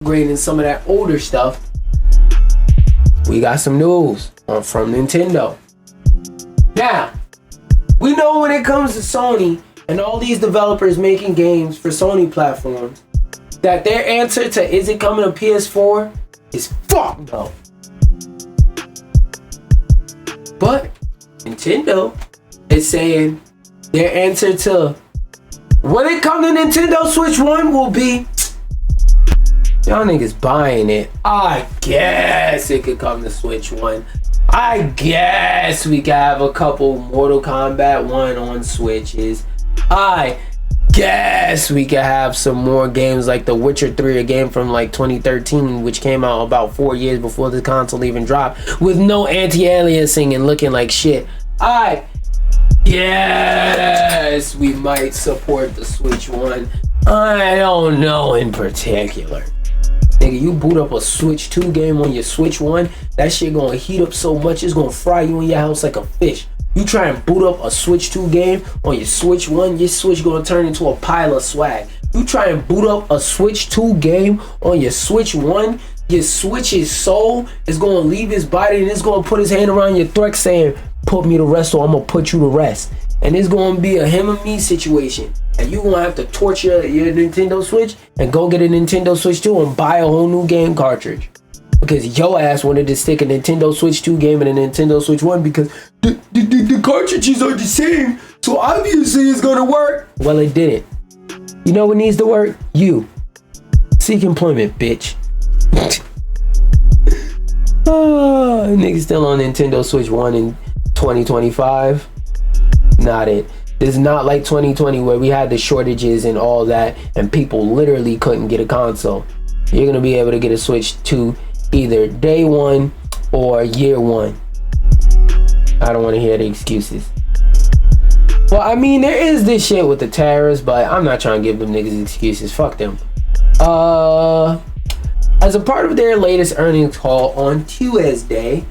upgrading some of that older stuff, we got some news from Nintendo. Now, we know when it comes to Sony and all these developers making games for Sony platforms, that their answer to is it coming to PS4 is fuck no. But Nintendo is saying their answer to when it comes to Nintendo Switch 1 will be, y'all niggas buying it. I guess it could come to Switch 1. I guess we could have a couple Mortal Kombat 1 on Switches. I guess we could have some more games like The Witcher 3, a game from like 2013, which came out about 4 years before the console even dropped, with no anti-aliasing and looking like shit. I guess we might support the Switch 1. I don't know in particular. Nigga, you boot up a Switch 2 game on your Switch 1, that shit gonna heat up so much it's gonna fry you in your house like a fish. You try and boot up a Switch 2 game on your Switch 1, your Switch gonna turn into a pile of swag. You try and boot up a Switch 2 game on your Switch 1, your Switch's soul is gonna leave his body and it's gonna put his hand around your throat saying, put me to rest or I'm gonna put you to rest. And it's gonna be a him and me situation. And you gonna have to torture your Nintendo Switch and go get a Nintendo Switch 2 and buy a whole new game cartridge. Because your ass wanted to stick a Nintendo Switch 2 game in a Nintendo Switch 1 because the cartridges are the same, so obviously it's gonna work. Well, it didn't. You know what needs to work? You. Seek employment, bitch. Niggas still on Nintendo Switch 1 in 2025. Not it. This is not like 2020 where we had the shortages and all that and people literally couldn't get a console. You're gonna be able to get a Switch 2 either day one or year one. I don't want to hear the excuses. Well, I mean, there is this shit with the tariffs, but I'm not trying to give them niggas excuses. Fuck them. As a part of their latest earnings call on Tuesday,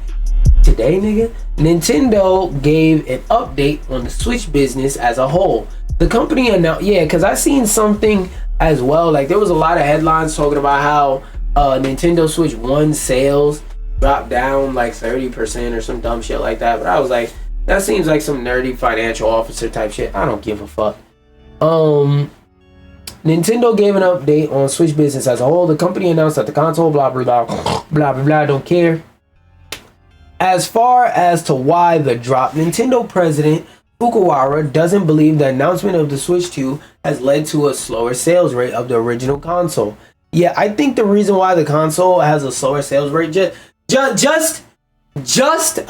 today, nigga, Nintendo gave an update on the Switch business as a whole. The company announced, because I seen something as well. Like, there was a lot of headlines talking about how Nintendo Switch 1 sales dropped down like 30% or some dumb shit like that. But I was like, that seems like some nerdy financial officer type shit. I don't give a fuck. Nintendo gave an update on Switch business as a whole. The company announced that the console, blah, blah, blah, blah, blah, blah, don't care. As far as to why the drop, Nintendo president Fukuwara doesn't believe the announcement of the Switch 2 has led to a slower sales rate of the original console. Yeah, I think the reason why the console has a slower sales rate, just a guess. Just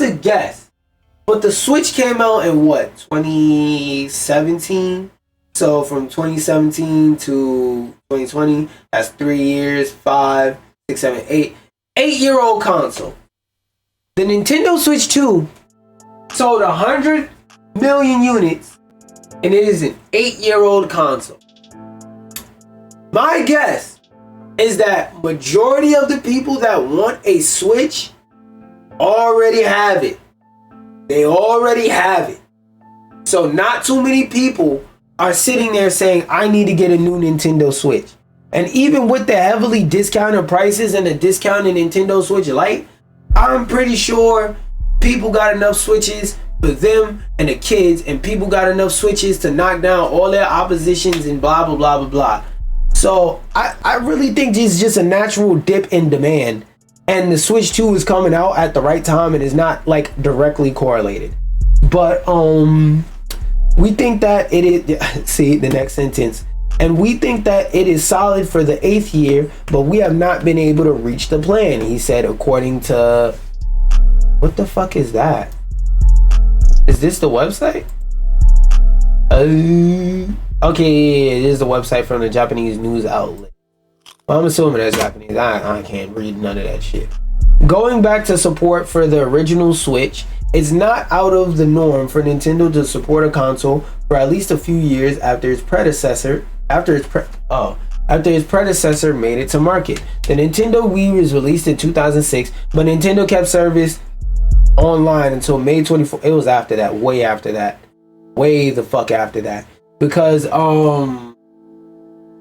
a guess. But the Switch came out in what, 2017? So from 2017 to 2020, that's 3 years, 5, 6, 7, 8. 8-year-old console. The Nintendo Switch 2 sold 100 million units, and it is an 8-year-old console. My guess is that majority of the people that want a Switch already have it. They already have it. So not too many people are sitting there saying, I need to get a new Nintendo Switch. And even with the heavily discounted prices and the discounted Nintendo Switch Lite, I'm pretty sure people got enough Switches for them and the kids, and people got enough Switches to knock down all their oppositions and blah, blah, blah, blah, blah. So I really think this is just a natural dip in demand. And the Switch 2 is coming out at the right time and is not like directly correlated. But we think that it is, see the next sentence. And we think that it is solid for the 8th year, but we have not been able to reach the plan, he said, according to... What the fuck is that? Is this the website? Okay, it is the website from the Japanese news outlet. Well, I'm assuming that's Japanese. I can't read none of that shit. Going back to support for the original Switch, it's not out of the norm for Nintendo to support a console for at least a few years after its predecessor made it to market. The Nintendo Wii was released in 2006, but Nintendo kept service online until May 24th. It was after that, way the fuck after that. Because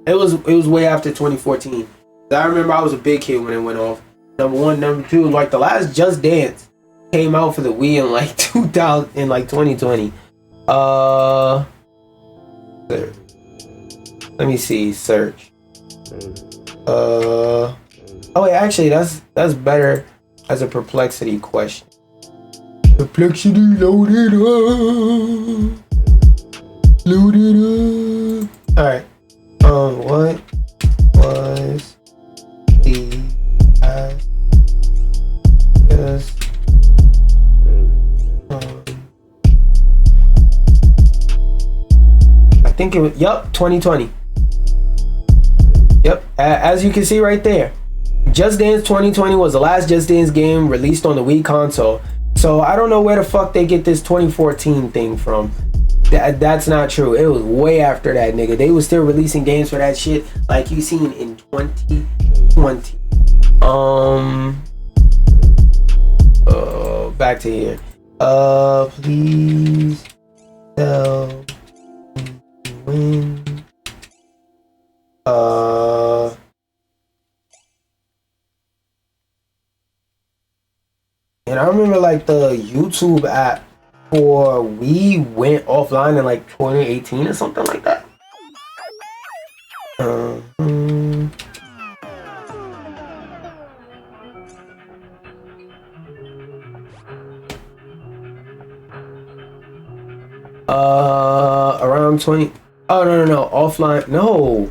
It was way after 2014. I remember I was a big kid when it went off. Number one, number two, like the last Just Dance came out for the Wii in like 2020. Let me see. Search. Oh wait, actually, that's better as a perplexity question. Perplexity loaded up. Loaded up. All right. What was the last just I think it was 2020. Yep, as you can see right there, Just Dance 2020 was the last Just Dance game released on the Wii console. So I don't know where the fuck they get this 2014 thing from. That's not true. It was way after that, nigga. They was still releasing games for that shit like you seen in 2020. Back to here. Please tell me when. And I remember like the YouTube app for Wii went offline in like 2018 or something like that. Around 20. Oh no, offline. No,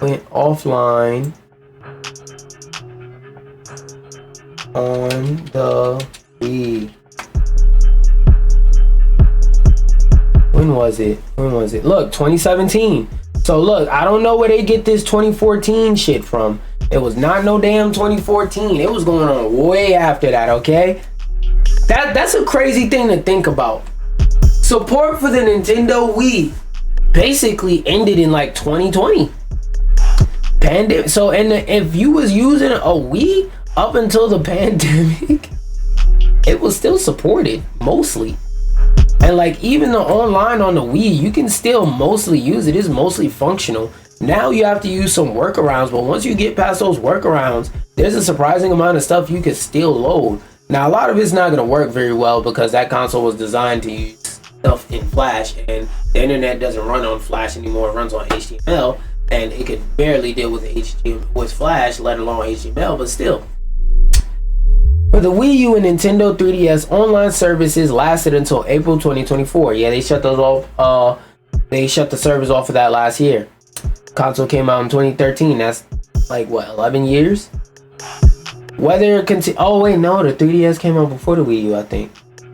went offline on the Wii. When was it? Look, 2017. So look, I don't know where they get this 2014 shit from. It was not no damn 2014. It was going on way after that, okay? That's a crazy thing to think about. Support for the Nintendo Wii basically ended in like 2020. So if you was using a Wii up until the pandemic, it was still supported mostly. And like even the online on the Wii, you can still mostly use it. It's mostly functional. Now you have to use some workarounds, but once you get past those workarounds, there's a surprising amount of stuff you can still load. Now a lot of it's not going to work very well because that console was designed to use stuff in Flash, and the internet doesn't run on Flash anymore. It runs on HTML, and it could barely deal with Flash, let alone HTML. But still, for the Wii U and Nintendo 3DS, online services lasted until April 2024. Yeah, they shut those off. They shut the servers off of that last year. Console came out in 2013. That's like what, 11 years? Whether it oh wait, no, the 3DS came out before the Wii U, I think.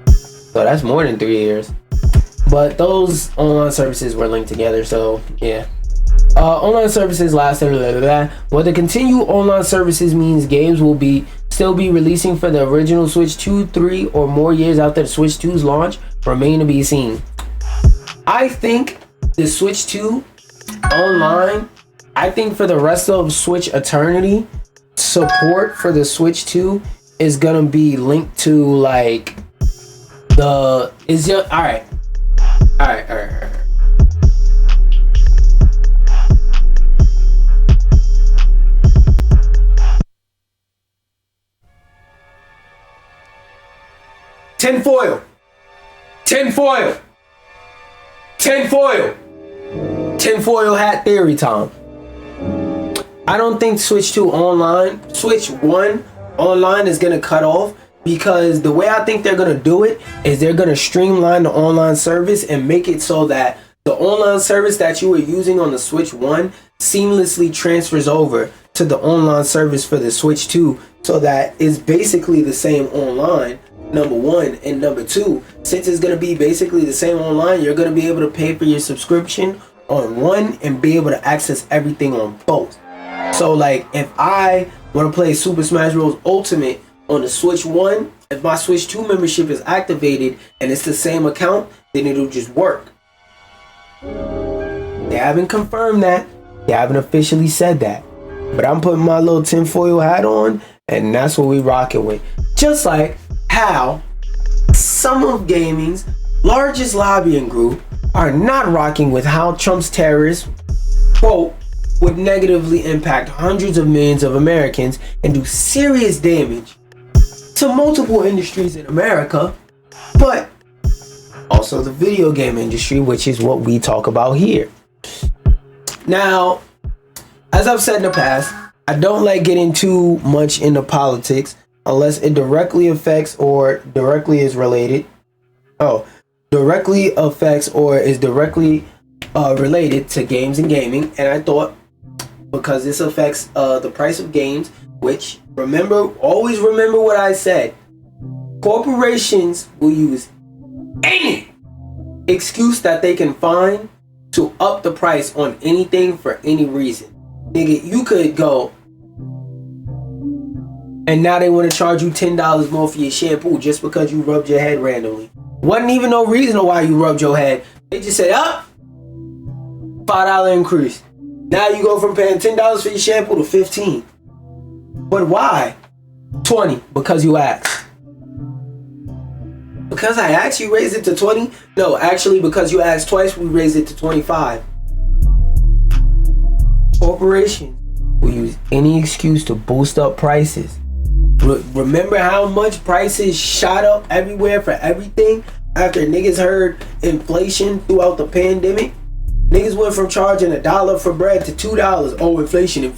So that's more than 3 years. But those online services were linked together, so yeah. Online services lasted Whether continue online services means games will still be releasing for the original Switch 2, 3, or more years after the Switch 2's launch remain to be seen. I think the Switch 2 online, I think for the rest of Switch Eternity, support for the Switch 2 is gonna be linked to like all right. 10-foil. Tinfoil hat theory time. I don't think Switch 1 online is gonna cut off, because the way I think they're gonna do it is they're gonna streamline the online service and make it so that the online service that you were using on the Switch 1 seamlessly transfers over to the online service for the Switch 2, so that it's basically the same online, number one. And number two, since it's gonna be basically the same online, you're gonna be able to pay for your subscription on one and be able to access everything on both. So like if I want to play Super Smash Bros. Ultimate on the Switch 1, if my Switch 2 membership is activated and it's the same account, then it'll just work. They haven't confirmed that. They haven't officially said that. But I'm putting my little tinfoil hat on, and that's what we rocking with. Just like how some of gaming's largest lobbying group, are not rocking with how Trump's tariffs, quote, would negatively impact hundreds of millions of Americans and do serious damage to multiple industries in America, but also the video game industry, which is what we talk about here. Now, as I've said in the past, I don't like getting too much into politics unless it directly affects or directly is related. Directly affects or is directly related to games and gaming. And I thought, because this affects the price of games, which always remember what I said. Corporations will use any excuse that they can find to up the price on anything for any reason. Nigga, you could go and now they want to charge you $10 more for your shampoo just because you rubbed your head randomly. Wasn't even no reason why you rubbed your head. They just said, $5 increase. Now you go from paying $10 for your shampoo to $15. But why? $20, because you asked. Because I asked, you raised it to $20? No, actually, because you asked twice, we raised it to $25. Corporations will use any excuse to boost up prices. Remember how much prices shot up everywhere for everything after niggas heard inflation throughout the pandemic? Niggas went from charging $1 for bread to $2. Oh, inflation. $1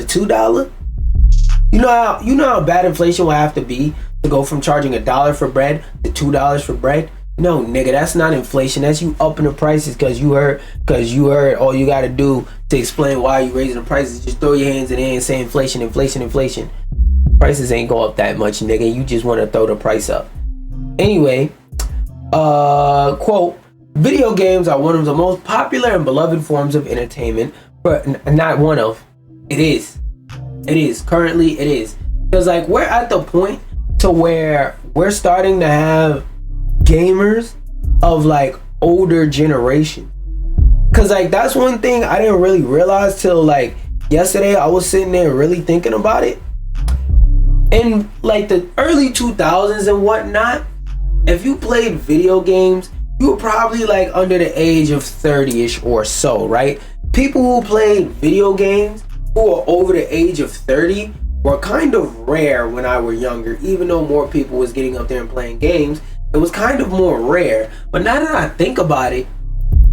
to $2? You know how bad inflation will have to be to go from charging $1 for bread to $2 for bread? No, nigga, that's not inflation. That's you upping the prices because you heard all you gotta do to explain why you raising the prices. Just throw your hands in the air and say inflation. Prices ain't go up that much, nigga. You just want to throw the price up. Anyway, quote, video games are one of the most popular and beloved forms of entertainment, but not one of. It is. Currently, it is. Because, like, we're at the point to where we're starting to have gamers of, like, older generation. Because, like, that's one thing I didn't really realize till, like, yesterday. I was sitting there really thinking about it. In, like, the early 2000s and whatnot, if you played video games, you were probably, like, under the age of 30-ish or so, right? People who played video games who are over the age of 30 were kind of rare when I were younger. Even though more people was getting up there and playing games, it was kind of more rare. But now that I think about it,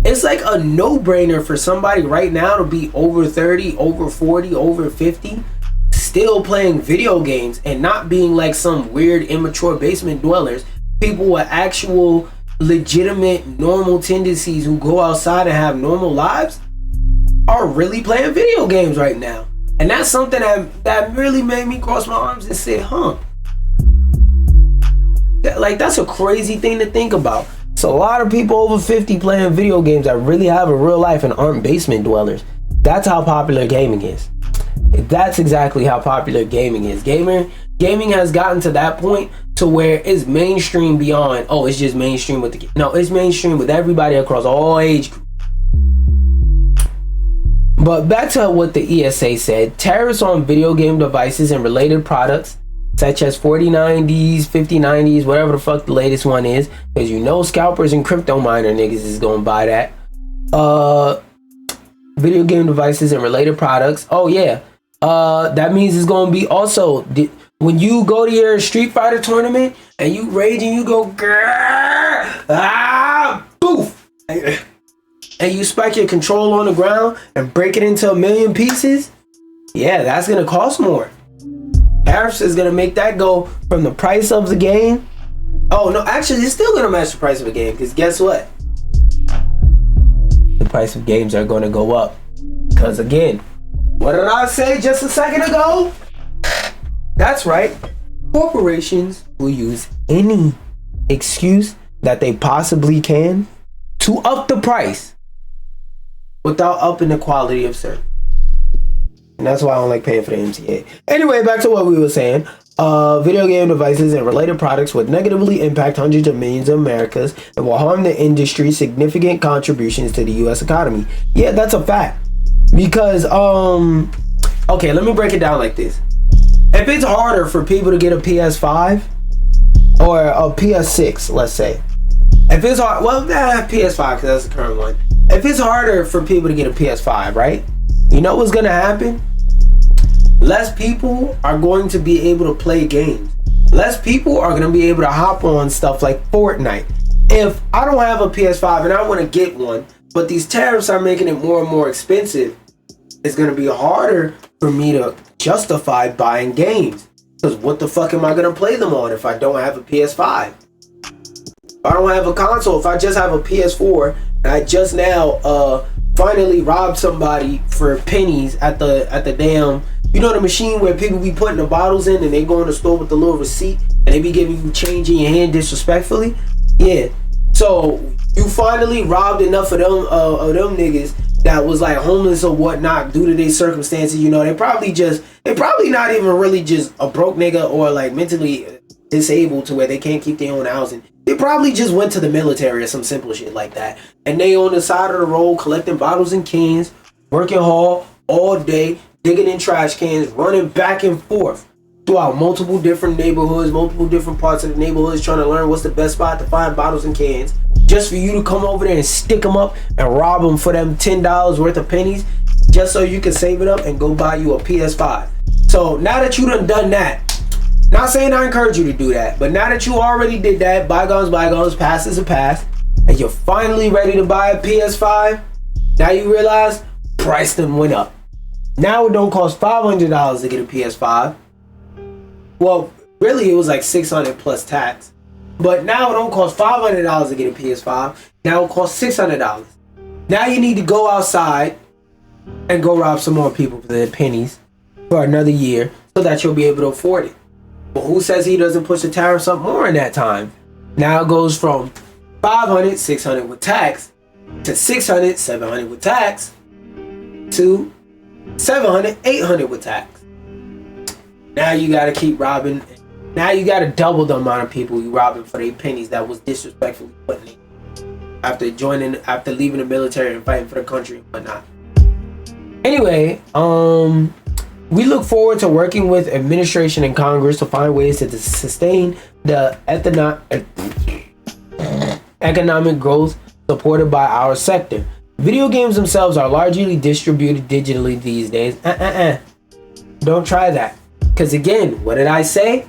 it's like a no-brainer for somebody right now to be over 30, over 40, over 50, still playing video games and not being like some weird immature basement dwellers. People with actual legitimate normal tendencies who go outside and have normal lives are really playing video games right now. And that's something that really made me cross my arms and say, that's a crazy thing to think about. So a lot of people over 50 playing video games that really have a real life and aren't basement dwellers. That's how popular gaming is. That's exactly how popular gaming is. Gaming has gotten to that point to where it's mainstream beyond, it's just mainstream with it's mainstream with everybody across all age groups. But back to what the ESA said, tariffs on video game devices and related products such as 4090s, 5090s, whatever the fuck the latest one is, because you know scalpers and crypto miner niggas is gonna buy that. Video game devices and related products. That means it's gonna be also when you go to your Street Fighter tournament and you rage and you go boof, and you spike your controller on the ground and break it into a million pieces. Yeah, that's gonna cost more. Tariffs is gonna make that go from the price of the game. Oh no, actually it's still gonna match the price of a game, because guess what? The price of games are gonna go up. Because again, what did I say just a second ago? That's right. Corporations will use any excuse that they possibly can to up the price without upping the quality of service. And that's why I don't like paying for the MTA. Anyway, back to what we were saying. Video game devices and related products would negatively impact hundreds of millions of Americans and will harm the industry's significant contributions to the U.S. economy. Yeah, that's a fact. Because, okay, let me break it down like this. If it's harder for people to get a PS5, or a PS6, let's say. If it's hard, well, PS5 because that's the current one. If it's harder for people to get a PS5, right? You know what's gonna happen? Less people are going to be able to play games. Less people are gonna be able to hop on stuff like Fortnite. If I don't have a PS5 and I want to get one, but these tariffs are making it more and more expensive, it's gonna be harder for me to justify buying games. Because what the fuck am I gonna play them on if I don't have a PS5? If I don't have a console, if I just have a PS4, and I just now finally robbed somebody for pennies at the damn, you know, the machine where people be putting the bottles in and they go in the store with the little receipt and they be giving you change in your hand disrespectfully? Yeah. So you finally robbed enough of them niggas that was like homeless or whatnot due to their circumstances. You know, they probably not even really just a broke nigga or like mentally disabled to where they can't keep their own housing. They probably just went to the military or some simple shit like that. And they on the side of the road collecting bottles and cans, working hard all day, digging in trash cans, running back and forth throughout multiple different neighborhoods, multiple different parts of the neighborhoods, trying to learn what's the best spot to find bottles and cans, just for you to come over there and stick them up and rob them for them $10 worth of pennies, just so you can save it up and go buy you a PS5. So now that you done that, not saying I encourage you to do that, but now that you already did that, bygones, past is a past, and you're finally ready to buy a PS5, now you realize price done went up. Now it don't cost $500 to get a PS5. Well, really it was like $600 plus tax. But now it don't cost $500 to get a PS5. Now it costs $600. Now you need to go outside and go rob some more people for their pennies for another year so that you'll be able to afford it. But who says he doesn't push the tariffs up more in that time? Now it goes from $500, $600 with tax, to $600, $700 with tax, to $700, $800 with tax. Now you gotta keep robbing. Now you gotta double the amount of people you robbing for their pennies that was disrespectfully put in after leaving the military and fighting for the country and whatnot. Anyway, we look forward to working with administration and Congress to find ways to sustain the economic growth supported by our sector. Video games themselves are largely distributed digitally these days. Don't try that. Because again, what did I say?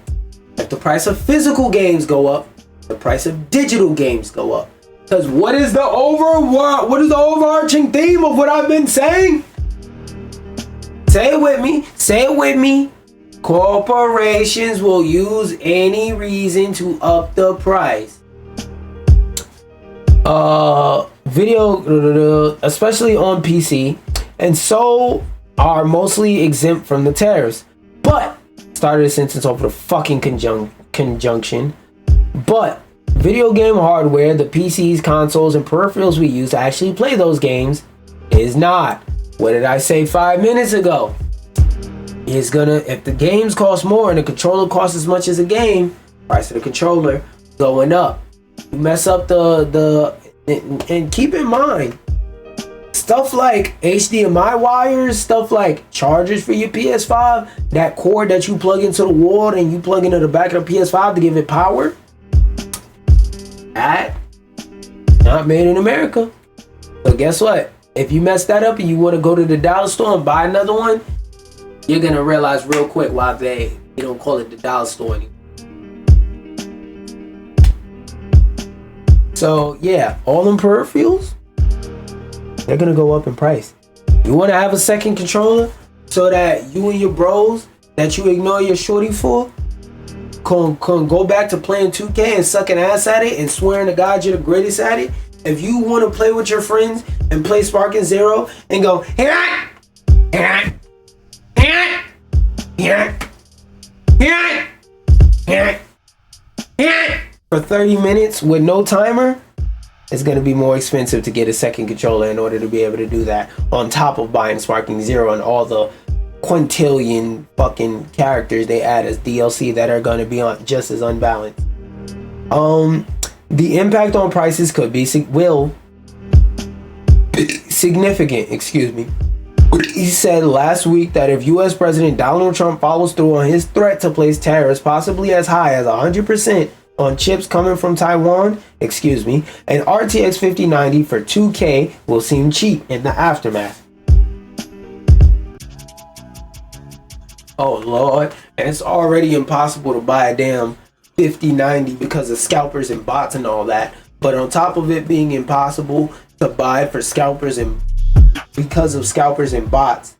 If the price of physical games go up, the price of digital games go up. Because what is the overarching theme of what I've been saying? Say it with me. Say it with me. Corporations will use any reason to up the price. Video, especially on PC, and so are mostly exempt from the tariffs. But started a sentence over the fucking conjunction. But video game hardware, the PCs, consoles, and peripherals we use to actually play those games is not. What did I say 5 minutes ago? It's gonna, if the games cost more and the controller costs as much as a game, price of the controller going up. You mess up and keep in mind, stuff like HDMI wires, stuff like chargers for your PS5, that cord that you plug into the wall and you plug into the back of the PS5 to give it power, that not made in America. So guess what? If you mess that up and you want to go to the dollar store and buy another one, you're gonna realize real quick why they don't call it the dollar store anymore. So yeah, all them peripherals, they're gonna go up in price. You want to have a second controller so that you and your bros that you ignore your shorty for can go back to playing 2K and sucking ass at it and swearing to God you're the greatest at it. If you want to play with your friends and play Sparking Zero and go for 30 minutes with no timer, it's going to be more expensive to get a second controller in order to be able to do that, on top of buying Sparking Zero and all the quintillion fucking characters they add as DLC that are going to be on just as unbalanced. The impact on prices could be significant. Excuse me. He said last week that if U.S. President Donald Trump follows through on his threat to place tariffs possibly as high as 100% on chips coming from Taiwan, excuse me, an RTX 5090 for 2K will seem cheap in the aftermath. Oh Lord, and it's already impossible to buy a damn 5090 because of scalpers and bots and all that. But on top of it being impossible to buy for scalpers and because of scalpers and bots,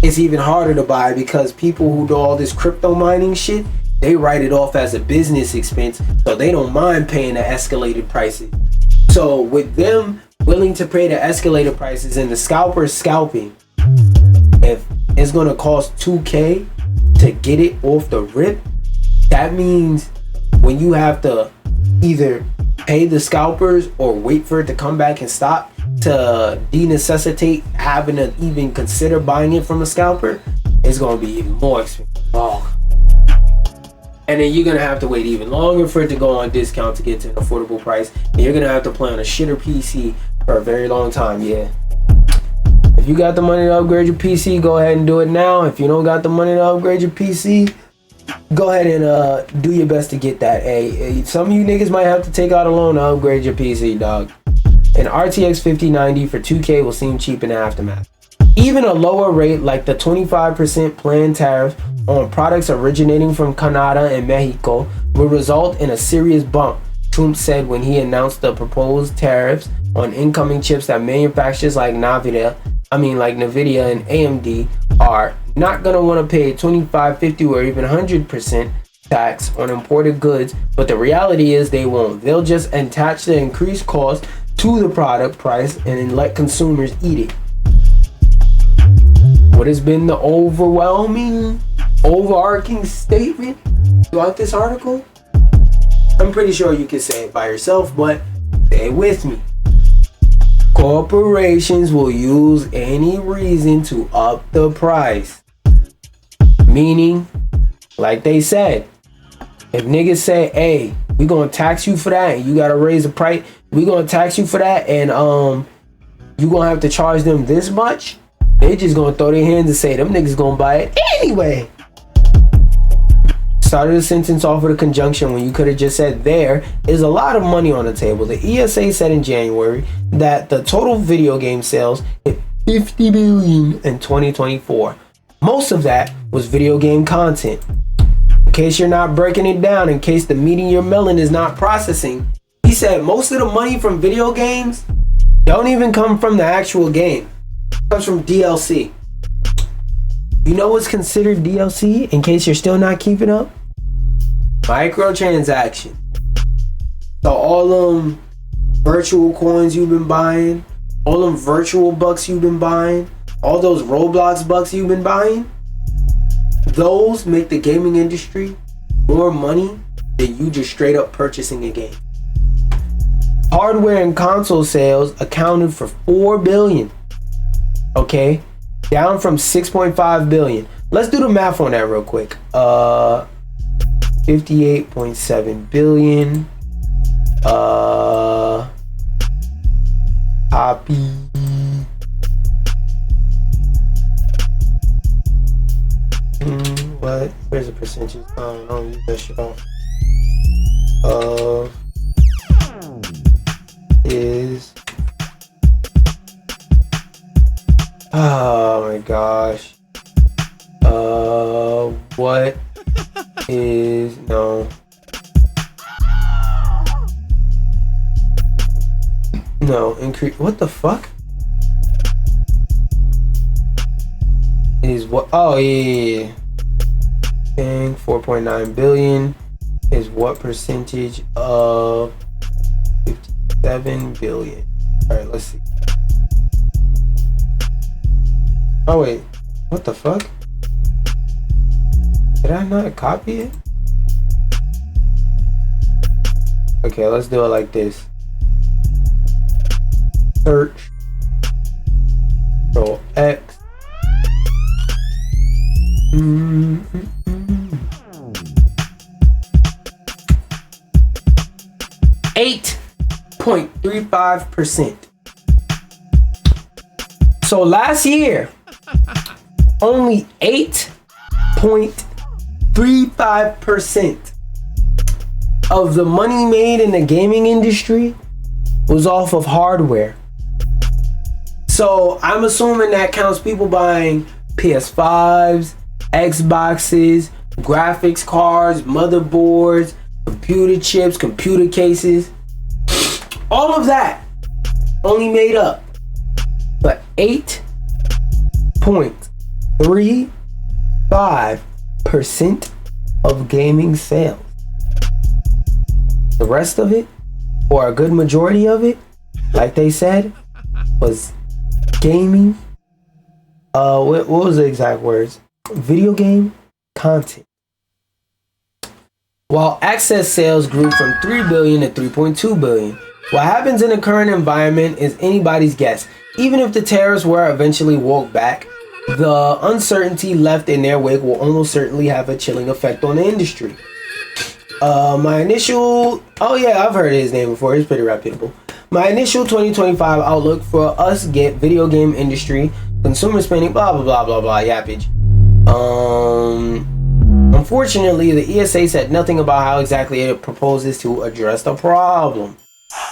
it's even harder to buy because people who do all this crypto mining shit, they write it off as a business expense, so they don't mind paying the escalated prices. So with them willing to pay the escalated prices and the scalpers scalping, if it's gonna cost 2K to get it off the rip, that means when you have to either pay the scalpers or wait for it to come back and stop to de-necessitate having to even consider buying it from a scalper, it's gonna be even more expensive. Oh. And then you're gonna have to wait even longer for it to go on discount to get to an affordable price. And you're gonna have to play on a shitter PC for a very long time. Yeah. If you got the money to upgrade your PC, go ahead and do it now. If you don't got the money to upgrade your PC, go ahead and do your best to get that. Hey, some of you niggas might have to take out a loan to upgrade your PC, dog. An RTX 5090 for 2K will seem cheap in the aftermath. Even a lower rate like the 25% planned tariff on products originating from Canada and Mexico will result in a serious bump, Trump said when he announced the proposed tariffs on incoming chips that manufacturers like Nvidia and AMD are not going to want to pay 25, 50, or even 100% tax on imported goods, but the reality is they won't. They'll just attach the increased cost to the product price and then let consumers eat it. What has been the overarching statement throughout this article? I'm pretty sure you can say it by yourself, but say it with me. Corporations will use any reason to up the price. Meaning, like they said, if niggas say, hey, we gonna tax you for that and you gotta raise the price, we gonna tax you for that and you gonna have to charge them this much, they just gonna throw their hands and say them niggas gonna buy it anyway. Started a sentence off with a conjunction when you could have just said there is a lot of money on the table. The ESA said in January that the total video game sales hit 50 billion in 2024. Most of that was video game content. In case you're not breaking it down, in case the meat in your melon is not processing, he said most of the money from video games don't even come from the actual game. It comes from DLC. You know what's considered DLC in case you're still not keeping up? Microtransaction. So all them virtual coins you've been buying, all them virtual bucks you've been buying, all those Roblox bucks you've been buying, those make the gaming industry more money than you just straight up purchasing a game. Hardware and console sales accounted for 4 billion. Okay? Down from 6.5 billion. Let's do the math on that real quick. 58.7 billion. Copy. What? Where's the percentage? I don't use that shit off. Is. Oh my gosh. What is no. No, increase. What the fuck? Is what? Oh, yeah. 4.9 billion is what percentage of 57 billion? Alright, let's see. Oh, wait. What the fuck? Did I not copy it? Okay, let's do it like this. Search. Control X. 8.35%. So last year, only 8.35% of the money made in the gaming industry was off of hardware. So I'm assuming that counts people buying PS5s, Xboxes, graphics cards, motherboards, computer chips, computer cases. All of that only made up but 8.35% of gaming sales. The rest of it, or a good majority of it, like they said, was gaming. What was the exact words? Video game content. While access sales grew from 3 billion to 3.2 billion. What happens in the current environment is anybody's guess. Even if the tariffs were eventually walked back, the uncertainty left in their wake will almost certainly have a chilling effect on the industry. My initial, I've heard his name before, he's pretty reputable. My initial 2025 outlook for us video game industry, consumer spending, blah blah blah blah blah, yappage. Unfortunately, the ESA said nothing about how exactly it proposes to address the problem.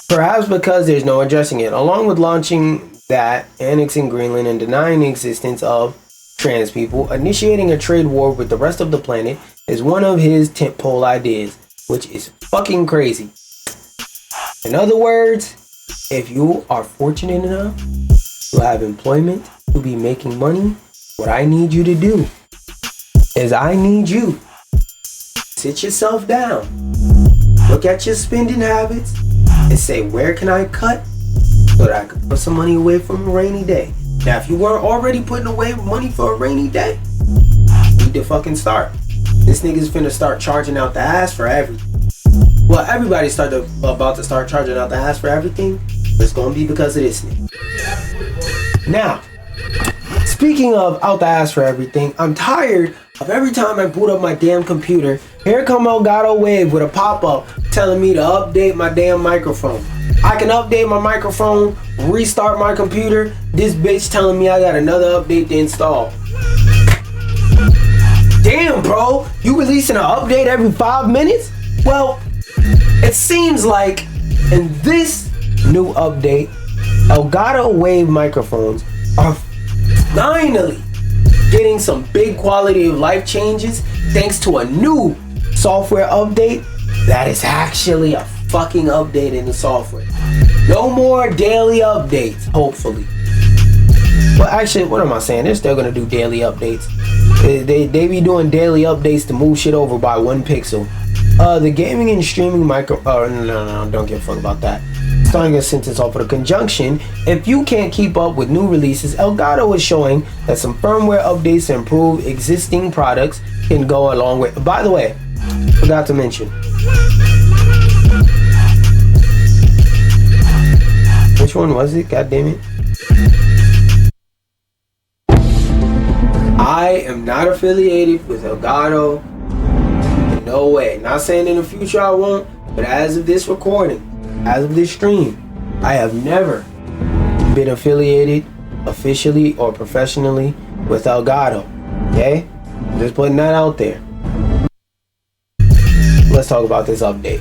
Perhaps because there's no addressing it. Along with launching that, annexing Greenland and denying the existence of trans people, initiating a trade war with the rest of the planet is one of his tentpole ideas, which is fucking crazy. In other words, if you are fortunate enough to have employment, to be making money, what I need you to do is I need you sit yourself down, look at your spending habits, and say, where can I cut so that I can put some money away from a rainy day? Now, if you weren't already putting away money for a rainy day, you need to fucking start. This nigga's finna start charging out the ass for everything. Well, everybody's about to start charging out the ass for everything, but it's gonna be because of this nigga. Now, speaking of out the ass for everything, I'm tired of every time I boot up my damn computer, here come Elgato Wave with a pop-up telling me to update my damn microphone. I can update my microphone, restart my computer. This bitch telling me I got another update to install. Damn, bro, you releasing an update every 5 minutes? Well, it seems like in this new update, Elgato Wave microphones are finally getting some big quality of life changes thanks to a new software update that is actually a fucking update in the software. No more daily updates, hopefully. Well, actually, what am I saying? They're still gonna do daily updates. They be doing daily updates to move shit over by 1 pixel. The gaming and streaming no, don't give a fuck about that. Starting a sentence off with a conjunction. If you can't keep up with new releases, Elgato is showing that some firmware updates to improve existing products can go a long way. By the way, forgot to mention. Which one was it? God damn it. I am not affiliated with Elgato. In no way. Not saying in the future I won't, but as of this recording, as of this stream, I have never been affiliated officially or professionally with Elgato. Okay? I'm just putting that out there. Let's talk about this update.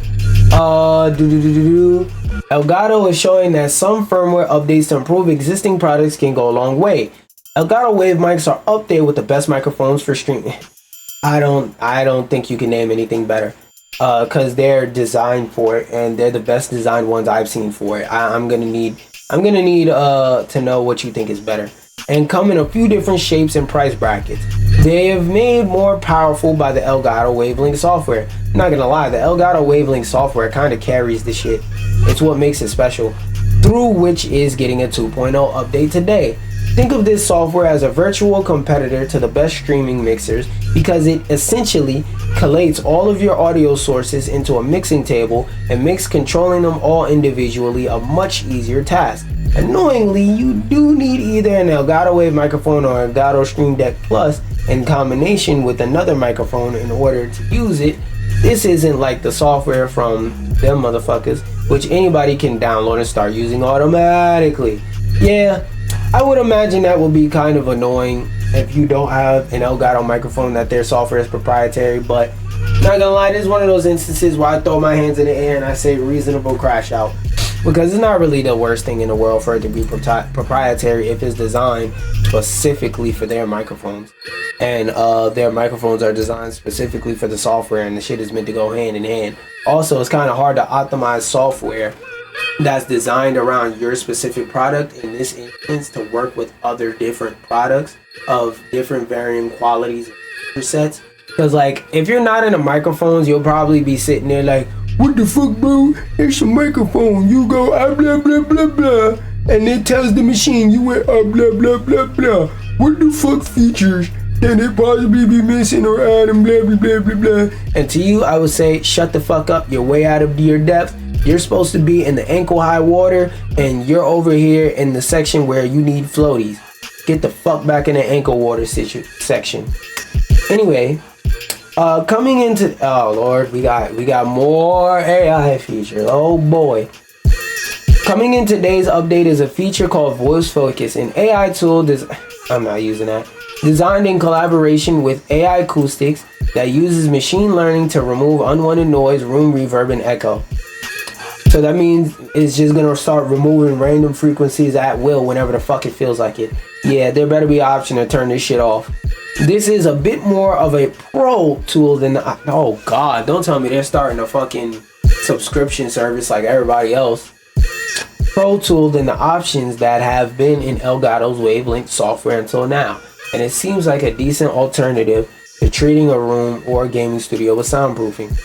Elgato is showing that some firmware updates to improve existing products can go a long way. Elgato Wave mics are up there with the best microphones for streaming. I don't think you can name anything better. Cause they're designed for it, and they're the best designed ones I've seen for it. I'm gonna need to know what you think is better, and come in a few different shapes and price brackets. They have made more powerful by the Elgato Wavelink software. I'm not gonna lie, the Elgato Wavelink software kind of carries the shit. It's what makes it special, through which is getting a 2.0 update today. Think of this software as a virtual competitor to the best streaming mixers because it essentially collates all of your audio sources into a mixing table and makes controlling them all individually a much easier task. Annoyingly, you do need either an Elgato Wave microphone or Elgato Stream Deck Plus in combination with another microphone in order to use it. This isn't like the software from them motherfuckers, which anybody can download and start using automatically. Yeah, I would imagine that will be kind of annoying if you don't have an Elgato microphone that their software is proprietary, but Not gonna lie, this is one of those instances where I throw my hands in the air and I say reasonable crash out. Because it's not really the worst thing in the world for it to be proprietary if it's designed specifically for their microphones. And their microphones are designed specifically for the software, and the shit is meant to go hand in hand. Also, it's kind of hard to optimize software that's designed around your specific product, in this instance, to work with other different products of different varying qualities and feature sets. Because, like, if you're not into microphones, you'll probably be sitting there like, what the fuck, bro? It's a microphone. You go, blah, blah, blah, blah. And it tells the machine, you went, blah, blah, blah, blah. What the fuck features can it possibly be missing or adding, blah, blah, blah, blah, blah. And to you, I would say, shut the fuck up. You're way out of your depth. You're supposed to be in the ankle-high water, and you're over here in the section where you need floaties. Get the fuck back in the ankle water section. Anyway, coming into, oh lord, we got more AI features. Oh boy. Coming in today's update is a feature called Voice Focus, an AI tool I'm not using that. Designed in collaboration with AI Acoustics that uses machine learning to remove unwanted noise, room reverb, and echo. So that means it's just gonna start removing random frequencies at will whenever the fuck it feels like it. Yeah, there better be an option to turn this shit off. This is a bit more of a pro tool than the, oh god, don't tell me they're starting a fucking subscription service like everybody else. Pro tool than the options that have been in Elgato's wavelength software until now. And it seems like a decent alternative to treating a room or a gaming studio with soundproofing.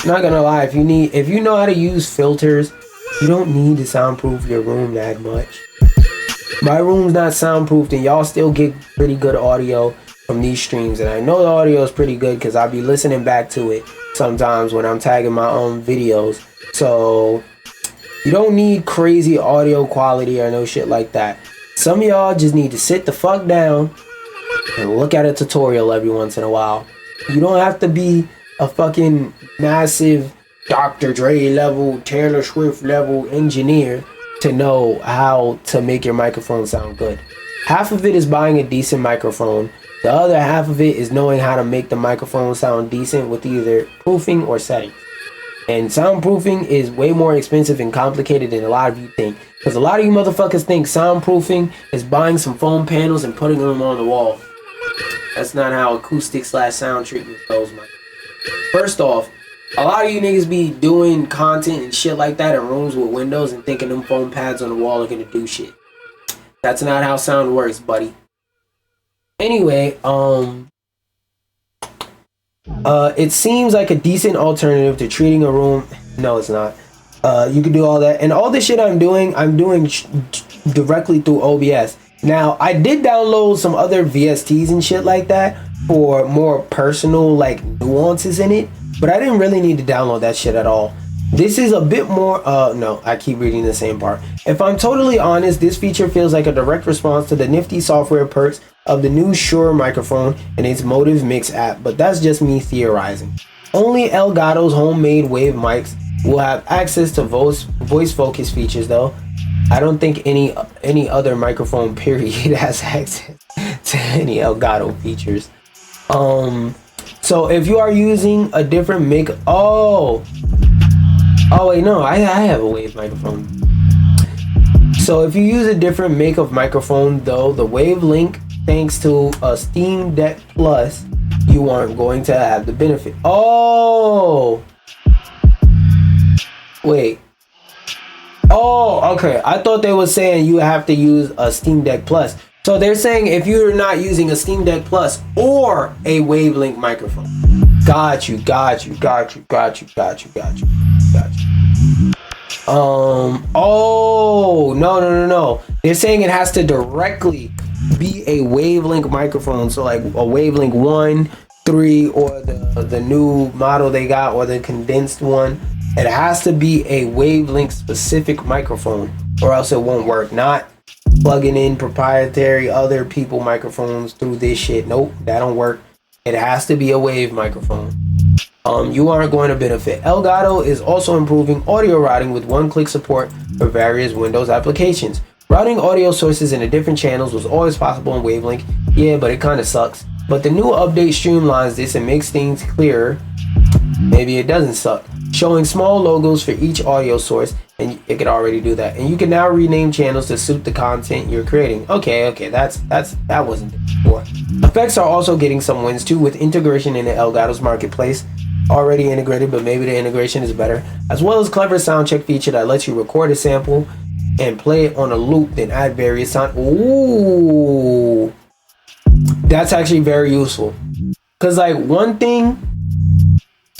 Not gonna lie, if you know how to use filters, you don't need to soundproof your room that much. My room's not soundproofed and y'all still get pretty good audio from these streams. And I know the audio is pretty good because I'll be listening back to it sometimes when I'm tagging my own videos. So you don't need crazy audio quality or no shit like that. Some of y'all just need to sit the fuck down and look at a tutorial every once in a while. You don't have to be a fucking massive Dr. Dre level, Taylor Swift level engineer to know how to make your microphone sound good. Half of it is buying a decent microphone. The other half of it is knowing how to make the microphone sound decent with either proofing or settings. And soundproofing is way more expensive and complicated than a lot of you think. Because a lot of you motherfuckers think soundproofing is buying some foam panels and putting them on the wall. That's not how acoustic/sound treatment goes, man. First off, a lot of you niggas be doing content and shit like that in rooms with windows and thinking them foam pads on the wall are gonna do shit. That's not how sound works, buddy. Anyway, it seems like a decent alternative to treating a room. No, it's not. You can do all that. And all this shit I'm doing directly through OBS. Now, I did download some other VSTs and shit like that for more personal, like, nuances in it. But I didn't really need to download that shit at all. This is a bit more, no, I keep reading the same part. If I'm totally honest, this feature feels like a direct response to the nifty software perks of the new Shure microphone and its Motive Mix app, but that's just me theorizing. Only Elgato's homemade wave mics will have access to voice focus features though. I don't think any other microphone period has access to any Elgato features. So if you are using a different mic, oh wait, no, I have a wave microphone. So if you use a different make of microphone though, the wavelength, thanks to a Steam Deck Plus, you aren't going to have the benefit. Oh, wait. Oh, okay. I thought they were saying you have to use a Steam Deck Plus. So they're saying if you're not using a Steam Deck Plus or a wavelength microphone. Got you. Oh, no. They're saying it has to directly be a wavelength microphone. So like a wavelength 1, 3, or the new model they got, or the condensed one. It has to be a wavelength specific microphone or else it won't work. Not plugging in proprietary other people microphones through this shit. Nope, that don't work. It has to be a wave microphone. You aren't going to benefit. Elgato is also improving audio routing with one-click support for various Windows applications. Routing audio sources into different channels was always possible in Wavelength. Yeah, but it kind of sucks. but the new update streamlines this and makes things clearer. Maybe it doesn't suck. Showing small logos for each audio source, and it could already do that. And you can now rename channels to suit the content you're creating. Okay, that wasn't there before. Effects are also getting some wins too, with integration in the Elgato's marketplace. Already integrated, but maybe the integration is better. As well as clever sound check feature that lets you record a sample and play it on a loop, then add various sound. Ooh, that's actually very useful. Cause like one thing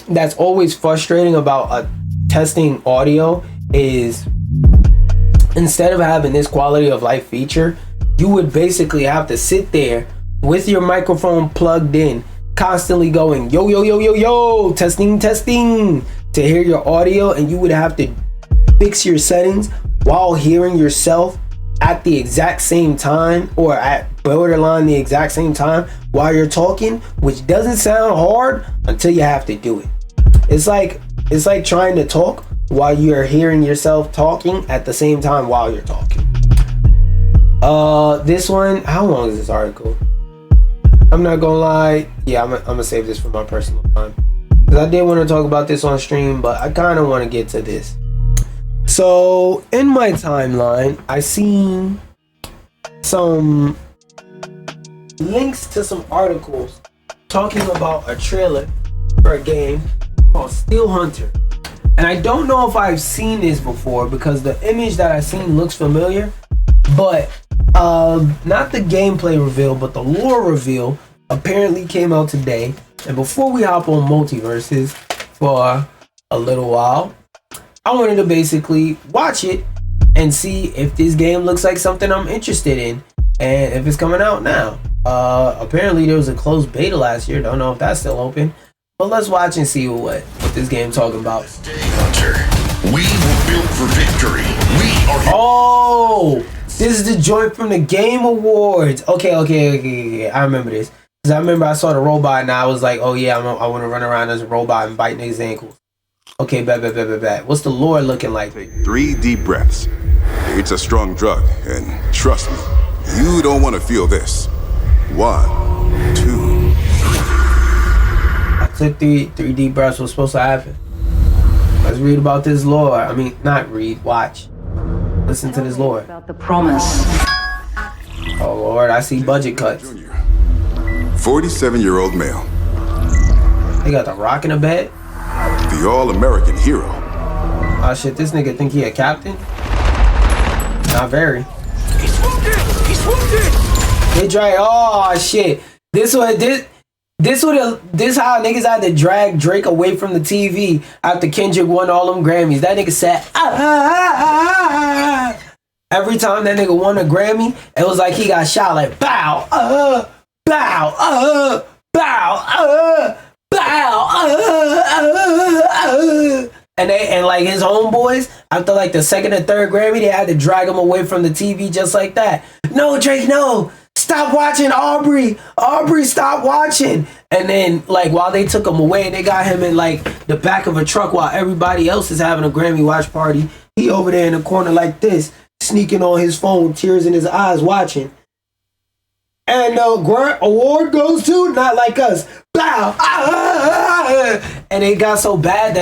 that's always frustrating about testing audio is instead of having this quality of life feature, you would basically have to sit there with your microphone plugged in, constantly going yo yo yo yo yo, testing to hear your audio, and you would have to fix your settings while hearing yourself at the exact same time, or at borderline the exact same time while you're talking, which doesn't sound hard until you have to do it. It's like trying to talk while you're hearing yourself talking at the same time while you're talking. This one, how long is this article? I'm not gonna lie, yeah, I'm gonna save this for my personal time, because I did want to talk about this on stream, but I kind of want to get to this. So in my timeline, I seen some links to some articles talking about a trailer for a game called Steel Hunter, and I don't know if I've seen this before because the image that I seen looks familiar, but not the gameplay reveal, but the lore reveal apparently came out today. And before we hop on multiverses for a little while, I wanted to basically watch it and see if this game looks like something I'm interested in, and if it's coming out now. Apparently there was a closed beta last year, don't know if that's still open, but let's watch and see what this game's talking about. Stay Hunter. We were built for victory. We are. Oh, this is the joint from the Game Awards. Okay. I remember this. Because I remember I saw the robot and I was like, oh yeah, I want to run around as a robot and bite niggas' ankles. Okay, bet. What's the lore looking like? Take 3 deep breaths. It's a strong drug, and trust me, you don't want to feel this. 1, 2. I took three deep breaths. What's supposed to happen? Let's read about this lore. I mean, not read, watch. Listen to this lore. About the promise. Oh Lord, I see budget cuts. 47-year-old male. They got the Rock in the bed. The all-American hero. Oh shit, this nigga think he a captain? Not very. He's wounded. They drag. Oh shit. This how niggas had to drag Drake away from the TV after Kendrick won all them Grammys. That nigga said, ah. Every time that nigga won a Grammy, it was like he got shot, like bow, bow, bow, bow, and like his homeboys, after like the second or third Grammy, they had to drag him away from the TV just like that. No, Drake, no. Stop watching, Aubrey, stop watching. And then like while they took him away, they got him in like the back of a truck while everybody else is having a Grammy watch party. He over there in the corner like this, sneaking on his phone, tears in his eyes, watching. And the award goes to Not Like Us. Bow. And it got so bad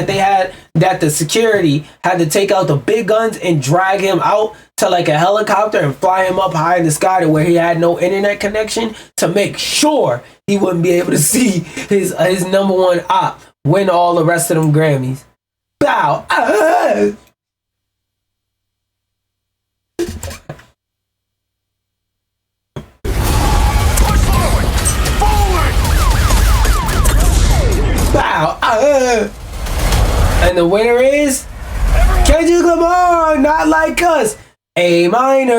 that the security had to take out the big guns and drag him out to like a helicopter and fly him up high in the sky to where he had no internet connection to make sure he wouldn't be able to see his number one op win all the rest of them Grammys. Bow. Bow. And the winner is Kendrick Lamar, Not Like Us. A minor.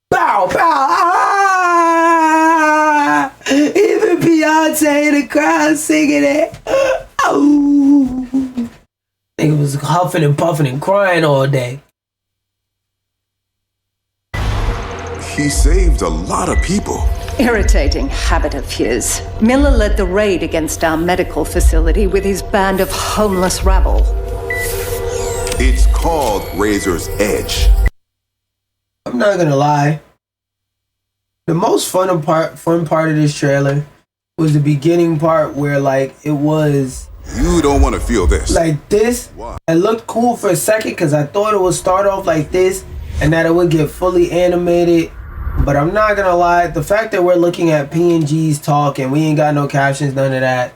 Bow, bow. Even Beyonce in the crowd singing it. Oh. Nigga was huffing and puffing and crying all day. He saved a lot of people. Irritating habit of his. Miller led the raid against our medical facility with his band of homeless rabble. It's called Razor's Edge. I'm not gonna lie. The most fun part of this trailer was the beginning part where like it was. You don't want to feel this. Like this. Why? It looked cool for a second because I thought it would start off like this and that it would get fully animated. But I'm not gonna lie, the fact that we're looking at PNGs talk and we ain't got no captions, none of that,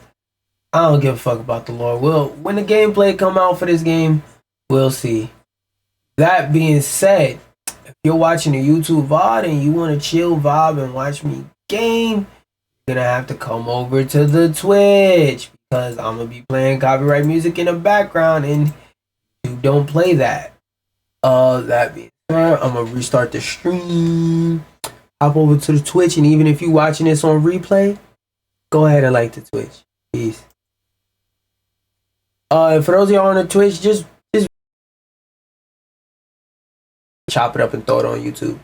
I don't give a fuck about the lore. When the gameplay come out for this game, we'll see. That being said, if you're watching a YouTube VOD and you want to chill vibe and watch me game, you're gonna have to come over to the Twitch because I'm gonna be playing copyright music in the background and you don't play that. That being said, I'm gonna restart the stream. Hop over to the Twitch, and even if you're watching this on replay, go ahead and like the Twitch. Peace. For those of y'all on the Twitch, just chop it up and throw it on YouTube.